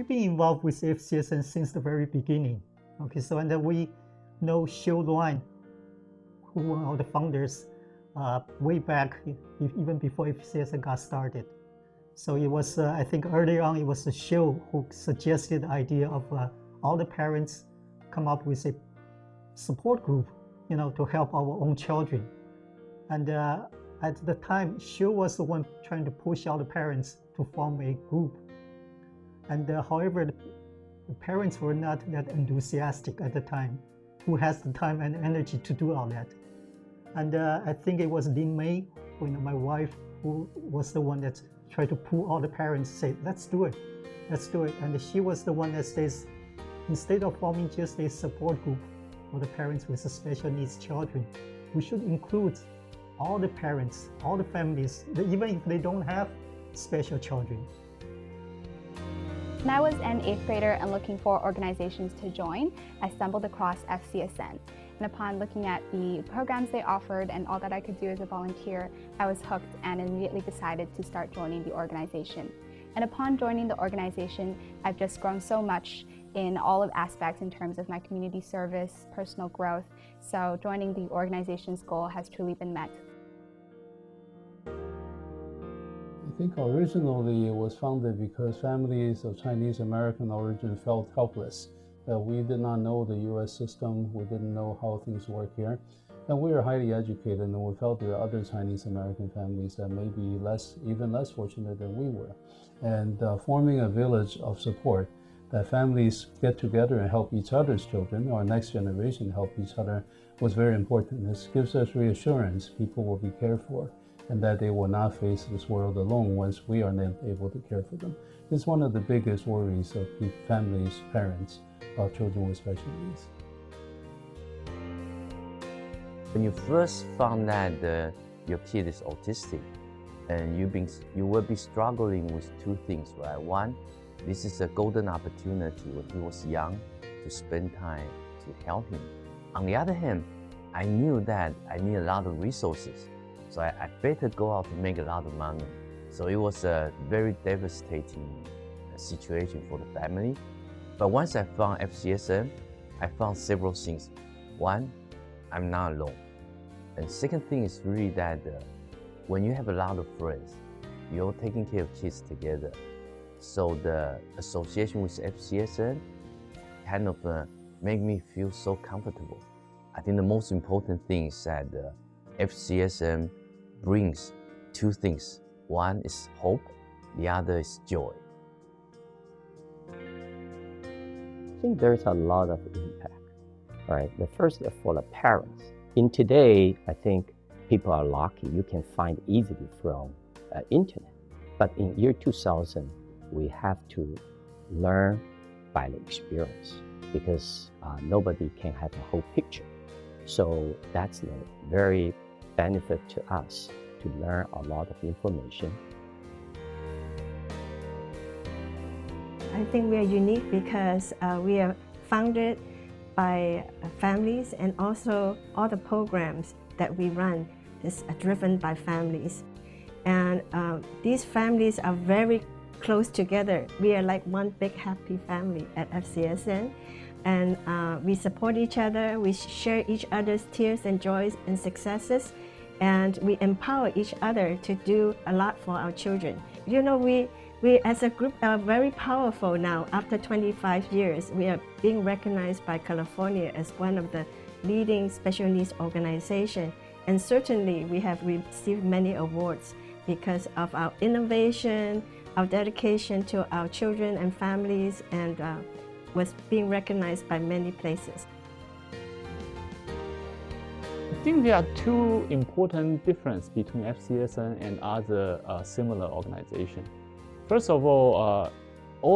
We've been involved with FCSN since the very beginning. Okay, so and then we know Xiu Luan, who were one of the founders way back, even before FCSN got started. So it was, I think early on, it was Xiu who suggested the idea of all the parents come up with a support group, to help our own children. And at the time, Xiu was the one trying to push all the parents to form a group. And however, the parents were not that enthusiastic at the time. Who has the time and energy to do all that? And I think it was Lin Mei, my wife, who was the one that tried to pull all the parents, say, let's do it. And she was the one that says, instead of forming just a support group for the parents with special needs children, we should include all the parents, all the families, even if they don't have special children. When I was an 8th grader and looking for organizations to join, I stumbled across FCSN. And upon looking at the programs they offered and all that I could do as a volunteer, I was hooked and immediately decided to start joining the organization. And upon joining the organization, I've just grown so much in all of aspects in terms of my community service, personal growth. So joining the organization's goal has truly been met. I think originally it was founded because families of Chinese American origin felt helpless. We did not know the U.S. system, we didn't know how things work here. And we were highly educated, and we felt there are other Chinese American families that may be even less fortunate than we were. And forming a village of support that families get together and help each other's children, or next generation help each other, was very important. This gives us reassurance people will be cared for, and that they will not face this world alone once we are not able to care for them. It's one of the biggest worries of families, parents, about children with special needs. When you first found that your kid is autistic, and you will be struggling with two things, right? One, this is a golden opportunity when he was young to spend time to help him. On the other hand, I knew that I need a lot of resources. So I better go out to make a lot of money. So it was a very devastating situation for the family. But once I found FCSN, I found several things. One, I'm not alone. And second thing is really that when you have a lot of friends, you're taking care of kids together. So the association with FCSN kind of made me feel so comfortable. I think the most important thing is that FCSN brings two things. One is hope, the other is joy. I think there's a lot of impact. All right, the first is for the parents. In today, I think people are lucky. You can find easily from internet. But in year 2000, we have to learn by the experience because nobody can have a whole picture. So that's the very benefit to us to learn a lot of information. I think we are unique because we are founded by families, and also all the programs that we run is driven by families. And these families are very close together. We are like one big happy family at FCSN. And we support each other, we share each other's tears and joys and successes, and we empower each other to do a lot for our children. You know, we as a group are very powerful now. After 25 years, we are being recognized by California as one of the leading special needs organizations. And certainly we have received many awards because of our innovation, our dedication to our children and families, and was being recognized by many places. I think there are two important differences between FCSN and other similar organizations. First of all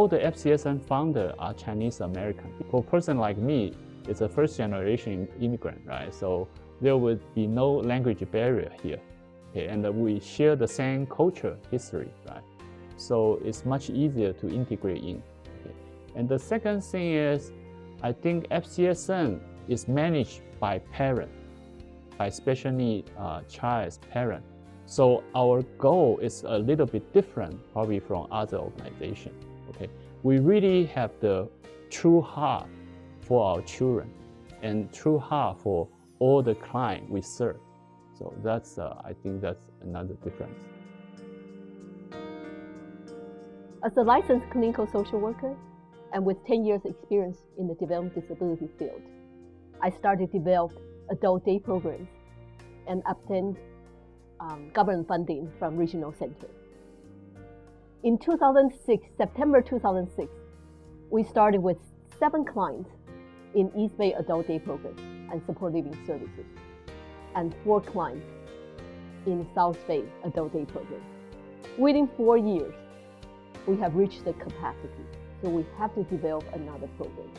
the FCSN founders are Chinese American. For a person like me, it's a first generation immigrant, right? So there would be no language barrier here. Okay? And we share the same culture, history, right? So it's much easier to integrate in. Okay? And the second thing is, I think FCSN is managed by parents, by special needs child's parent. So our goal is a little bit different probably from other organizations. Okay? we really have the true heart for our children and true heart for all the clients we serve. So that's, I think that's another difference. As a licensed clinical social worker and with 10 years experience in the development disability field, I started to develop adult day programs and obtained government funding from regional center. In 2006, September 2006, we started with 7 clients in East Bay Adult Day Program and Support Living Services, and 4 clients in South Bay Adult Day Program. Within 4 years, we have reached the capacity, so we have to develop another program.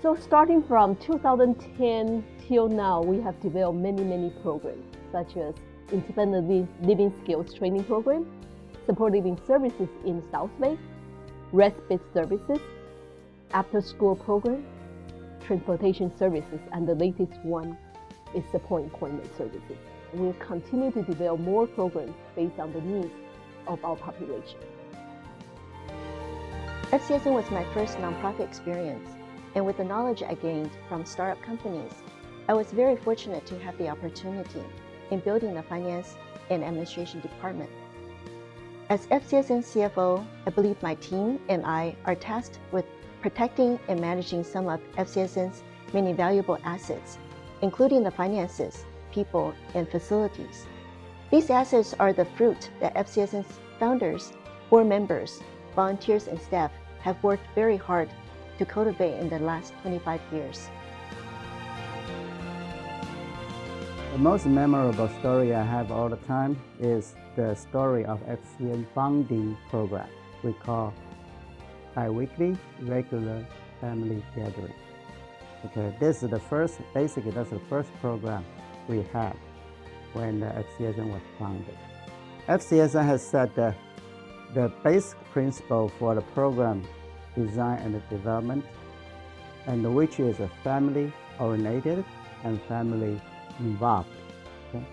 So starting from 2010 till now, we have developed many programs, such as Independent Living Skills Training Program, Support Living Services in South Bay, Respite Services, After School Program, Transportation Services, and the latest one is Support Employment Services. We'll continue to develop more programs based on the needs of our population. FCSN was my first nonprofit experience, and with the knowledge I gained from startup companies, I was very fortunate to have the opportunity in building the finance and administration department. As FCSN CFO, I believe my team and I are tasked with protecting and managing some of FCSN's many valuable assets, including the finances, people, and facilities. These assets are the fruit that FCSN's founders, board members, volunteers, and staff have worked very hard to cultivate in the last 25 years. The most memorable story I have all the time is the story of FCSN founding program we call bi-weekly regular family gathering. Okay, this is the first, basically that's the first program we had when the FCSN was founded. FCSN has set the basic principle for the program design and development, and which is a family-oriented and family-involved. Okay?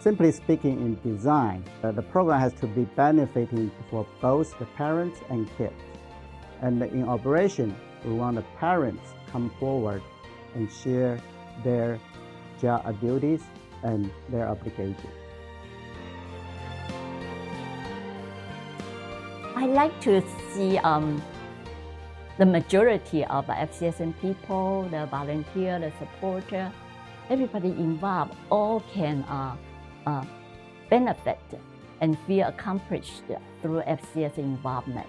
Simply speaking, in design, the program has to be benefiting for both the parents and kids. And in operation, we want the parents come forward and share their job duties and their obligations. I like to see the majority of FCSN people, the volunteer, the supporter, everybody involved, all can benefit and feel accomplished through FCSN involvement.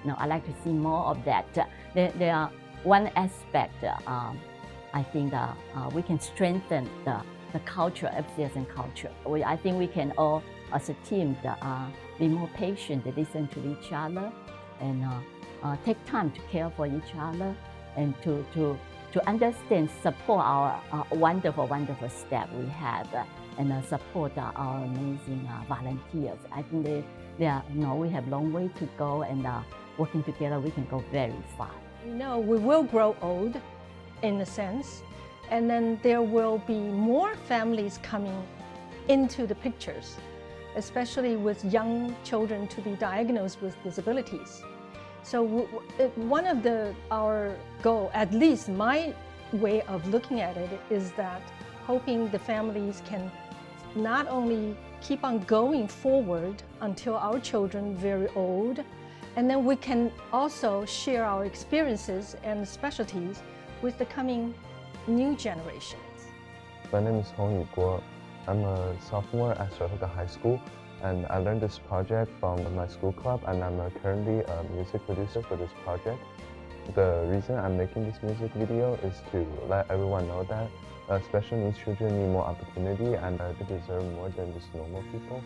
Now, I like to see more of that. There are one aspect I think we can strengthen the culture, FCSN culture. I think we can all, as a team, be more patient, listen to each other, and take time to care for each other, and to understand, support our wonderful staff we have, and support our amazing volunteers. I think we have a long way to go, and working together, we can go very far. We will grow old, in a sense, and then there will be more families coming into the pictures, especially with young children to be diagnosed with disabilities. So one of our goal, at least my way of looking at it, is that hoping the families can not only keep on going forward until our children very old, and then we can also share our experiences and specialties with the coming new generations. My name is Hong Yu Guo. I'm a sophomore at Saratoga High School, and I learned this project from my school club, and I'm currently a music producer for this project. The reason I'm making this music video is to let everyone know that special needs children need more opportunity, and they deserve more than just normal people.